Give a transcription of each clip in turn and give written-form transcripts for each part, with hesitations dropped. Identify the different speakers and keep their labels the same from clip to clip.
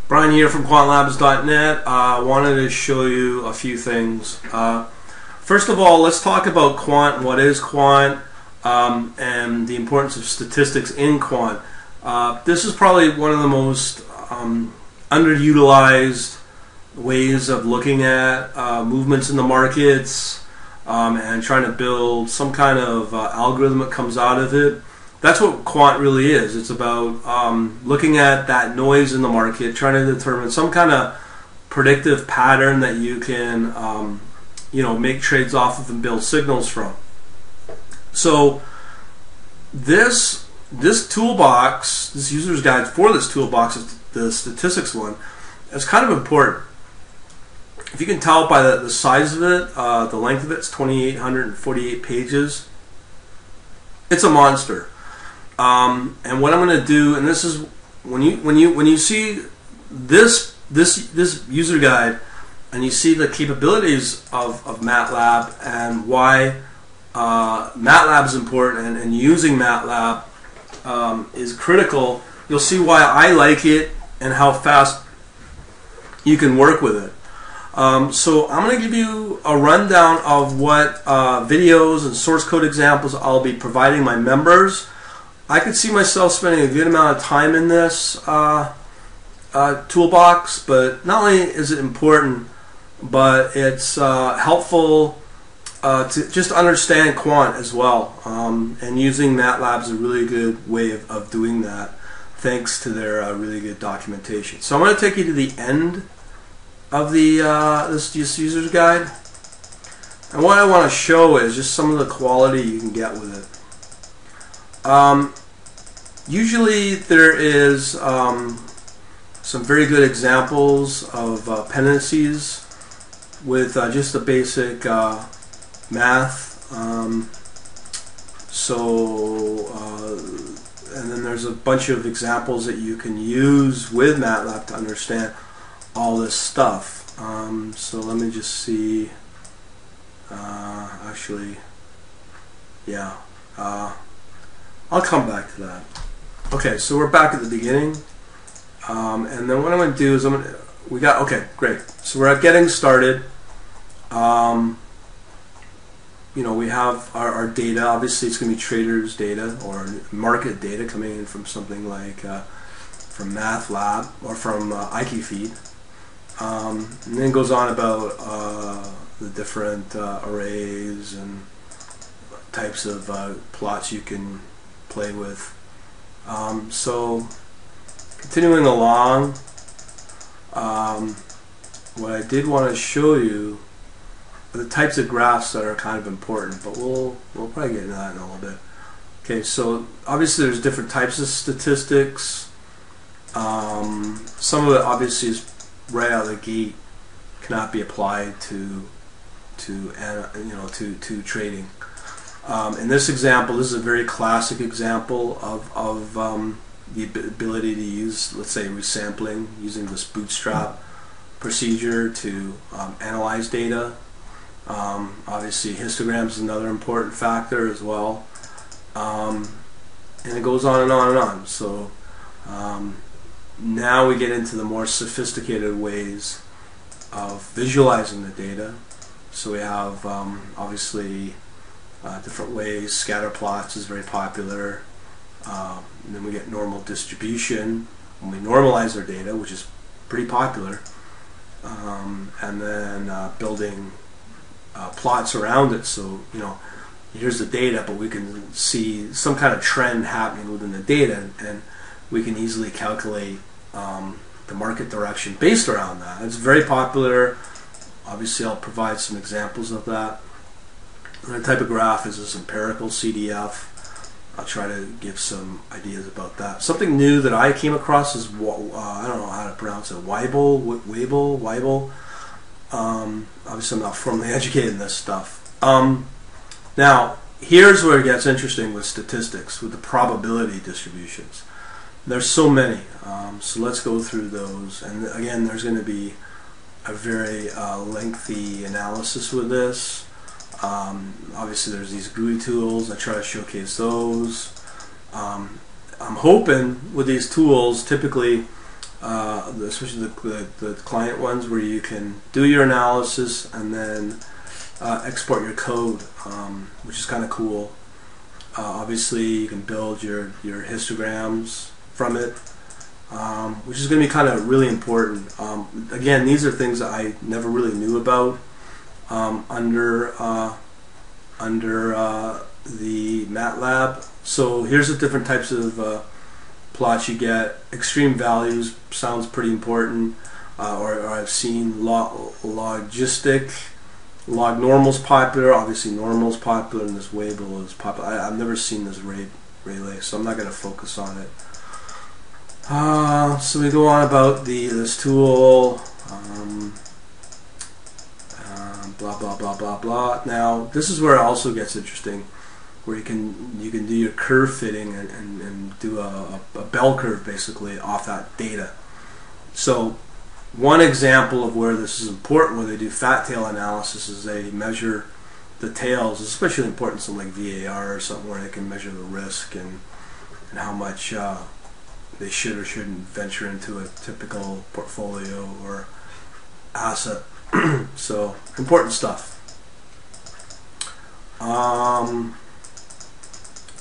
Speaker 1: Brian here from quantlabs.net. I wanted to show you a few things. First of all, let's talk about Quant, what is Quant, and the importance of statistics in Quant. This is probably one of the most underutilized ways of looking at movements in the markets and trying to build some kind of algorithm that comes out of it. That's what Quant really is. It's about looking at that noise in the market, trying to determine some kind of predictive pattern that you can make trades off of and build signals from. So this toolbox, this user's guide for this toolbox, the statistics one, is kind of important. If you can tell by the size of it, the length of it, it's 2,848 pages. It's a monster. And what I'm going to do, and this is when you see this user guide and you see the capabilities of Matlab and why Matlab is important and using Matlab is critical, you'll see why I like it and how fast you can work with it. So I'm going to give you a rundown of what videos and source code examples I'll be providing my members. I could see myself spending a good amount of time in this toolbox, but not only is it important, but it's helpful to just understand Quant as well. And using Matlab is a really good way of doing that, thanks to their really good documentation. So I'm going to take you to the end of the this user's guide, and what I want to show is just some of the quality you can get with it. Usually there is some very good examples of pendencies with just the basic math. And then there's a bunch of examples that you can use with Matlab to understand all this stuff. So let me just see. I'll come back to that. Okay, so we're back at the beginning, and then what I'm going to do is okay, great. So we're at getting started. We have our data. Obviously, it's going to be traders' data or market data coming in from something like from Matlab or from IQ Feed. And then it goes on about the different arrays and types of plots you can play with. So continuing along, what I did want to show you are the types of graphs that are kind of important, but we'll probably get into that in a little bit. Okay, so obviously there's different types of statistics. Some of it obviously is right out of the gate, cannot be applied to trading. In this example, this is a very classic example of the ability to use, let's say, resampling using this bootstrap procedure to analyze data. Obviously, histograms is another important factor as well, and it goes on and on and on. So now we get into the more sophisticated ways of visualizing the data. So we have obviously different ways. Scatterplots is very popular. And then we get normal distribution when we normalize our data, which is pretty popular. And then building plots around it. So here's the data, but we can see some kind of trend happening within the data, and we can easily calculate the market direction based around that. It's very popular. Obviously, I'll provide some examples of that. The type of graph is this empirical CDF. I'll try to give some ideas about that. Something new that I came across is, I don't know how to pronounce it, Weibull. Obviously, I'm not formally educated in this stuff. Now, here's where it gets interesting with statistics, with the probability distributions. There's so many, so let's go through those. And again, there's going to be a very lengthy analysis with this. Obviously there's these GUI tools. I try to showcase those. I'm hoping with these tools, typically especially the client ones, where you can do your analysis and then export your code, which is kind of cool. Obviously, you can build your histograms from it, which is going to be kind of really important. Again, these are things that I never really knew about under the MATLAB. So here's the different types of plots you get. Extreme values sounds pretty important, or I've seen logistic. Log normal's popular. Obviously, normal's popular, and this Weibull is popular. I've never seen this Rayleigh, so I'm not going to focus on it. So we go on about this tool. Blah blah blah blah blah. Now this is where it also gets interesting, where you can do your curve fitting and do a bell curve basically off that data. So one example of where this is important, where they do fat tail analysis, is they measure the tails. It's especially important in something like VAR or something where they can measure the risk and how much they should or shouldn't venture into a typical portfolio or asset. So important stuff.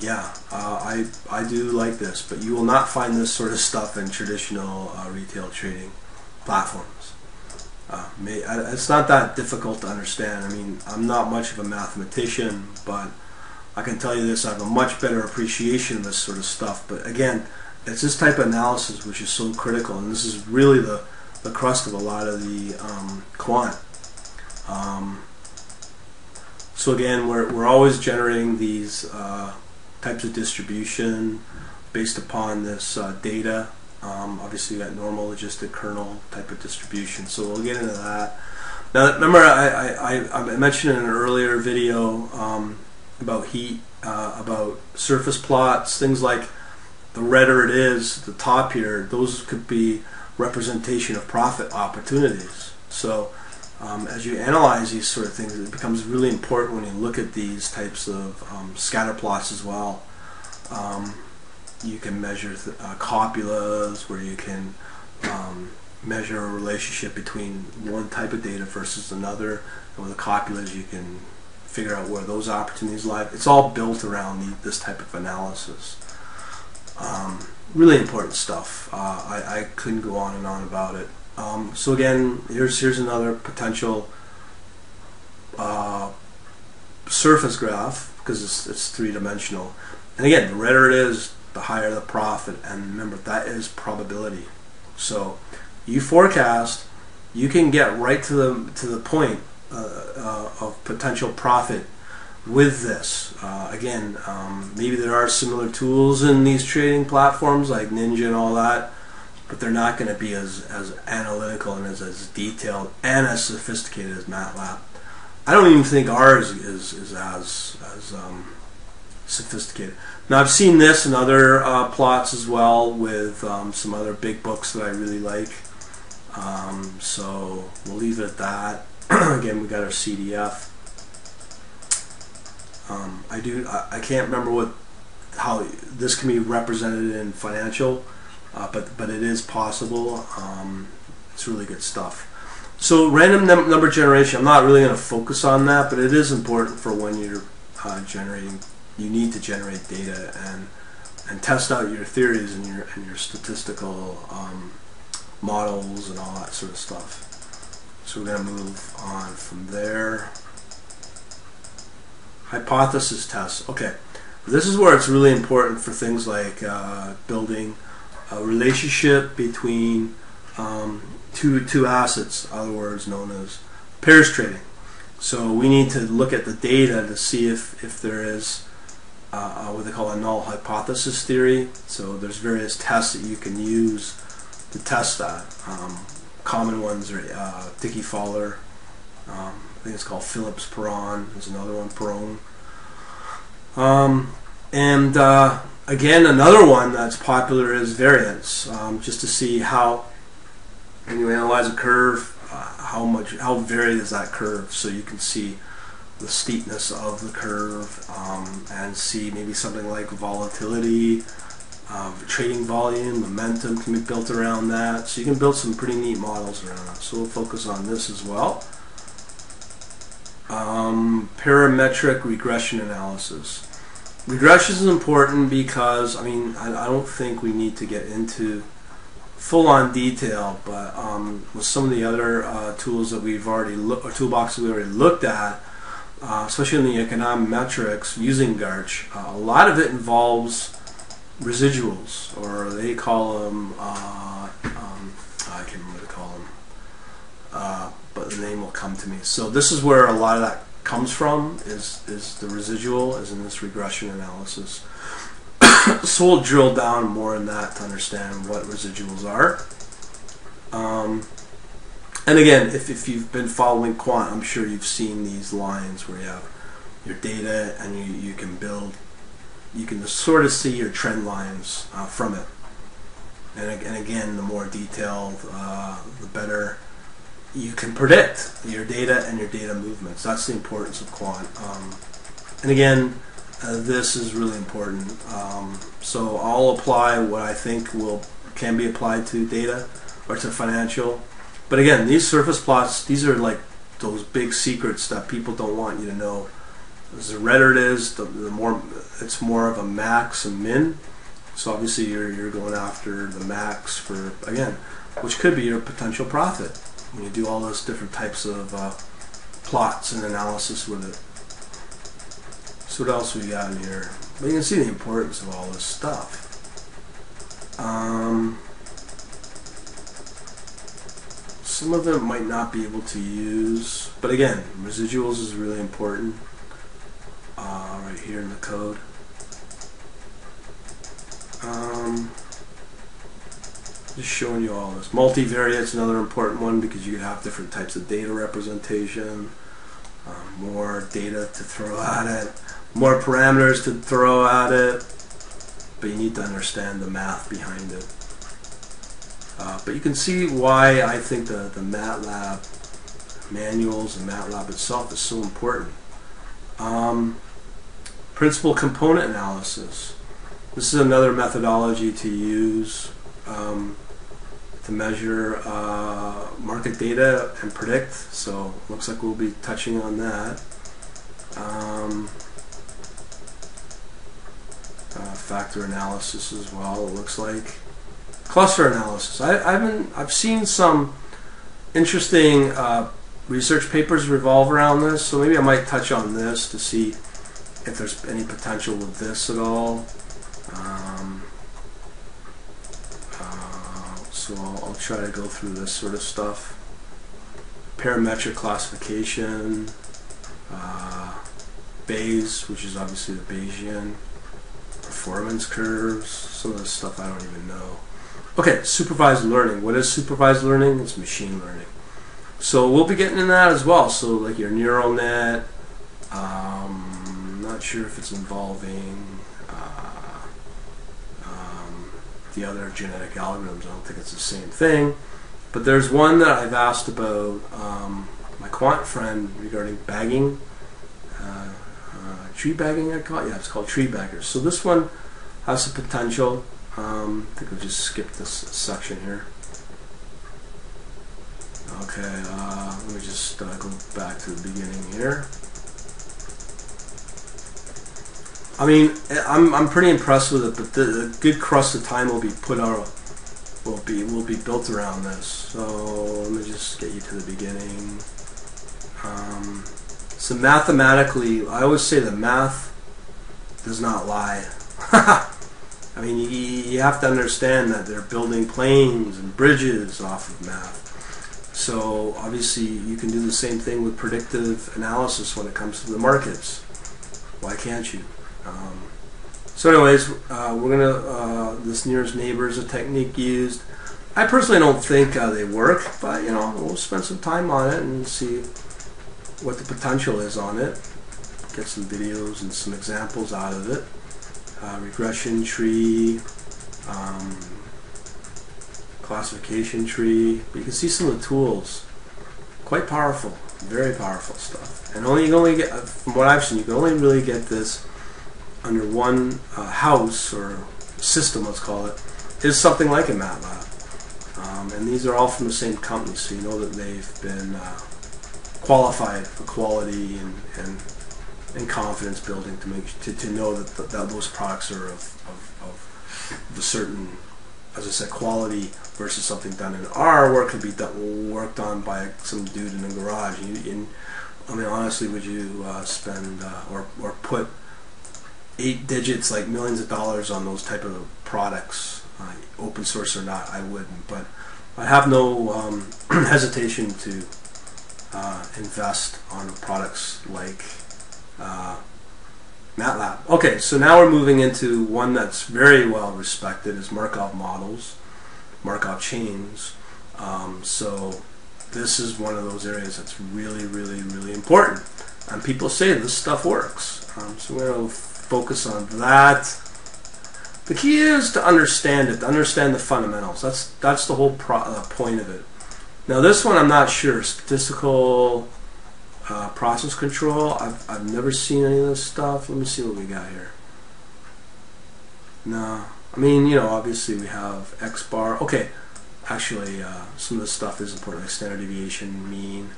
Speaker 1: Yeah, I do like this, but you will not find this sort of stuff in traditional retail trading platforms. It's not that difficult to understand. I mean, I'm not much of a mathematician, but I can tell you this: I have a much better appreciation of this sort of stuff. But again, it's this type of analysis which is so critical, and this is really the crust of a lot of the quant. So again, we're always generating these types of distribution based upon this data. Obviously, you got normal, logistic, kernel type of distribution. So we'll get into that. Now, remember, I mentioned in an earlier video about heat, about surface plots, things like the redder it is, the top here, those could be representation of profit opportunities. So as you analyze these sort of things, it becomes really important when you look at these types of scatter plots as well. You can measure copulas, where you can measure a relationship between one type of data versus another, and with the copulas you can figure out where those opportunities lie. It's all built around this type of analysis. Really important stuff. I couldn't go on and on about it. So again, here's another potential surface graph, because it's three-dimensional. And again, the redder it is, the higher the profit. And remember, that is probability. So you forecast, you can get right to the point of potential profit with this. Again, maybe there are similar tools in these trading platforms like Ninja and all that, but they're not going to be as analytical and as detailed and as sophisticated as MATLAB. I don't even think ours is as sophisticated. Now, I've seen this in other plots as well with some other big books that I really like. So we'll leave it at that. Again, we got our CDF. I can't remember how this can be represented in financial, but it is possible. It's really good stuff. So random number generation, I'm not really going to focus on that, but it is important for when you're generating. You need to generate data and test out your theories and your statistical models and all that sort of stuff. So we're going to move on from there. Hypothesis tests. Okay, this is where it's really important for things like building a relationship between two assets, other words known as pairs trading. So we need to look at the data to see if there is what they call a null hypothesis theory. So there's various tests that you can use to test that. Common ones are Dickey-Fowler. I think it's called Phillips-Perron. There's another one, Perron. Again, another one that's popular is variance, just to see how, when you analyze a curve, how varied is that curve, so you can see the steepness of the curve and see maybe something like volatility, trading volume, momentum can be built around that. So you can build some pretty neat models around that. So we'll focus on this as well. Parametric regression analysis. Regression is important because, I mean, I don't think we need to get into full-on detail, but with some of the other tools that we've already toolboxes we already looked at, especially in the econometrics using GARCH, a lot of it involves residuals, or they call them, I can't remember what they call them, but the name will come to me. So this is where a lot of that comes from, is the residual, is in this regression analysis. So we'll drill down more in that to understand what residuals are. And again, if you've been following Quant, I'm sure you've seen these lines where you have your data and you can build, you can sort of see your trend lines from it. And again, the more detailed, the better you can predict your data and your data movements. That's the importance of Quant. And again, this is really important. So I'll apply what I think can be applied to data or to financial. But again, these surface plots, these are like those big secrets that people don't want you to know. The redder it is, the more it's more of a max and min. So obviously you're going after the max for, again, which could be your potential profit when you do all those different types of plots and analysis with it. So what else we got in here? But you can see the importance of all this stuff. Some of them might not be able to use, but again, residuals is really important. Right here in the code. Just showing you all this. Multivariate is another important one because you have different types of data representation, more data to throw at it, more parameters to throw at it, but you need to understand the math behind it. But you can see why I think the Matlab manuals and Matlab itself is so important. Principal component analysis. This is another methodology to use to measure market data and predict. So looks like we'll be touching on that. Factor analysis as well, it looks like. Cluster analysis. I've seen some interesting research papers revolve around this, so maybe I might touch on this to see if there's any potential with this at all. So I'll try to go through this sort of stuff. Parametric classification, Bayes, which is obviously the Bayesian, performance curves, some of this stuff I don't even know. Okay, supervised learning. What is supervised learning? It's machine learning. So we'll be getting in that as well. So like your neural net, not sure if it's involving the other genetic algorithms. I don't think it's the same thing. But there's one that I've asked about my Quant friend regarding bagging. Tree bagging, I call it? Yeah, it's called tree baggers. So this one has the potential. I think we'll just skip this section here. Okay, let me just go back to the beginning here. I mean, I'm pretty impressed with it, but the good crust of time will be put out, will be built around this. So let me just get you to the beginning. So mathematically, I always say that math does not lie. I mean, you have to understand that they're building planes and bridges off of math. So obviously you can do the same thing with predictive analysis when it comes to the markets. Why can't you? So anyways, we're gonna this nearest neighbor is a technique used. I personally don't think they work, but you know, we'll spend some time on it and see what the potential is on it. Get some videos and some examples out of it. Regression tree, classification tree. But you can see some of the tools. Quite powerful, very powerful stuff. And you can only get, from what I've seen, you can only really get this under one house or system, let's call it, is something like a MATLAB. And these are all from the same company, so you know that they've been qualified for quality and confidence building to know that those products are of the certain, as I said, quality versus something done in R, where it could be worked on by some dude in a garage. I mean, honestly, would you spend or put 8 digits, like millions of dollars, on those type of products, open source or not? I wouldn't, but I have no hesitation to invest on products like MATLAB. Okay, so now we're moving into one that's very well respected, is Markov models, Markov chains. So this is one of those areas that's really, really, really important, and people say this stuff works. So we're going to focus on that. The key is to understand it, to understand the fundamentals. That's the whole point of it. Now this one I'm not sure. Statistical process control. I've never seen any of this stuff. Let me see what we got here. No, I mean, you know, obviously we have X bar. Okay, actually some of this stuff is important, like standard deviation, mean.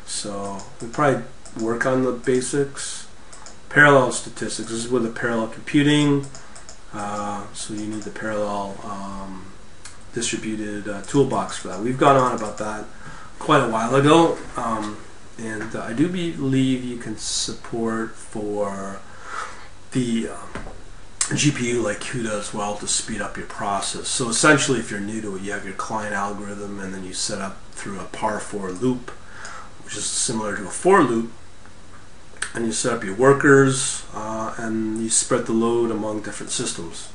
Speaker 1: So we probably work on the basics. Parallel statistics. This is with the parallel computing. So you need the parallel distributed toolbox for that. We've gone on about that quite a while ago, and I do believe you can support for the GPU like CUDA as well to speed up your process. So essentially, if you're new to it, you have your client algorithm, and then you set up through a par for loop, which is similar to a for loop, and you set up your workers, and you spread the load among different systems.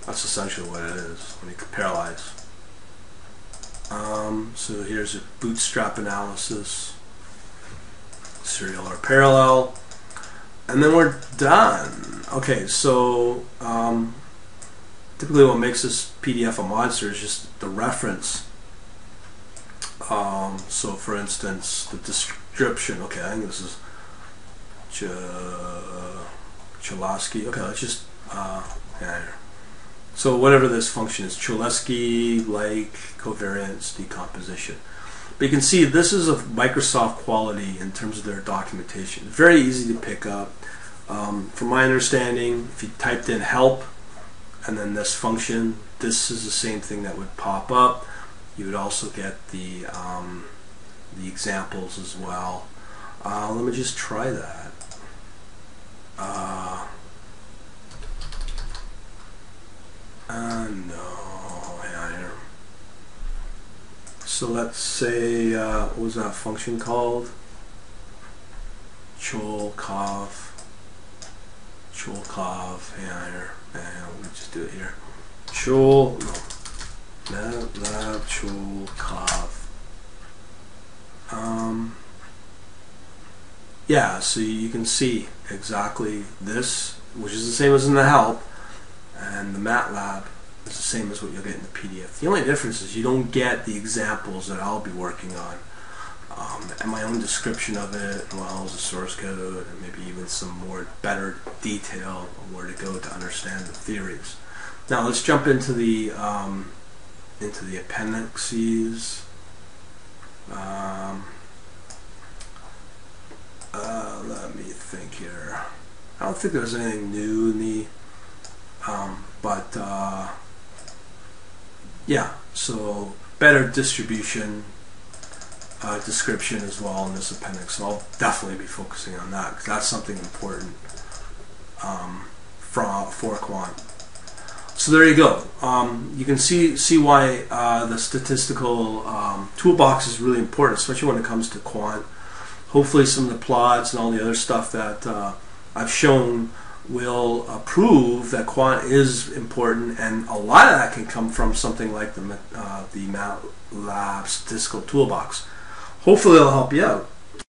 Speaker 1: That's essentially what it is when you parallelize. So here's a bootstrap analysis, serial or parallel, and then we're done. Okay, so typically what makes this PDF a monster is just the reference. So for instance, the description. Okay, I think this is Cholesky. Okay, let's just yeah. So whatever this function is, Cholesky-like covariance decomposition. But you can see this is of Microsoft quality in terms of their documentation. Very easy to pick up. From my understanding, if you typed in help and then this function, this is the same thing that would pop up. You would also get the examples as well. Let me just try that. No, yeah. So let's say, what was that function called? Cholkov, yeah, we'll just do it here. Matlab Cholkov. Yeah, so you can see exactly this, which is the same as in the help, and the MATLAB is the same as what you'll get in the PDF. The only difference is you don't get the examples that I'll be working on, and my own description of it, as well as the source code, and maybe even some more better detail on where to go to understand the theories. Now let's jump into the appendices. Let me think here. I don't think there's anything new in the yeah, so better distribution description as well in this appendix. So I'll definitely be focusing on that because that's something important for Quant. So there you go. You can see why the statistical toolbox is really important, especially when it comes to Quant. Hopefully some of the plots and all the other stuff that I've shown will prove that Quant is important, and a lot of that can come from something like the Matlab Statistical Toolbox. Hopefully it'll help you out.